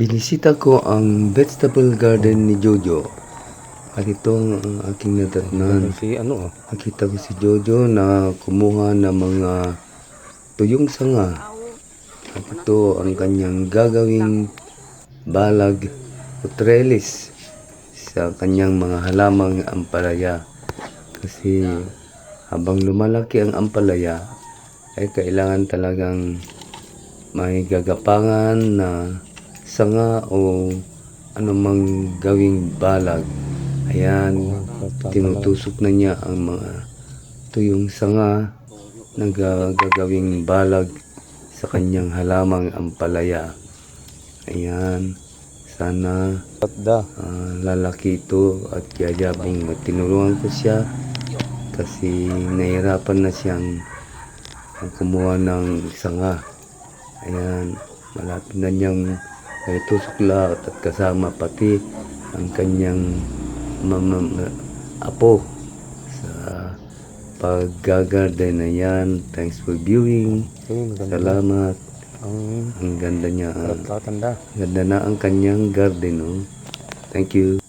Binisita ko ang vegetable garden ni Jojo. At ito ang aking nadatnan. Nakita ko si Jojo na kumuha ng mga tuyong sanga. At ito ang kanyang gagawing balag o trellis sa kanyang mga halamang ampalaya. Kasi habang lumalaki ang ampalaya, ay kailangan talagang may gagapangan na sanga o anumang gawing balag. Ayan, tinutusok na niya ang mga tuyong sanga na gagawing balag sa kanyang halamang ampalaya. Ayan, sana lalaki ito at yayabong. Tinulungan ko siya kasi nahirapan na siyang kumuha ng sanga. Ayan, malapit na niyang tusok lahat at kasama pati ang kanyang apo sa pag-garden. Ayan, thanks for viewing. Salamat. Ang ganda niya. Ganda na ang kanyang garden. Oh. Thank you.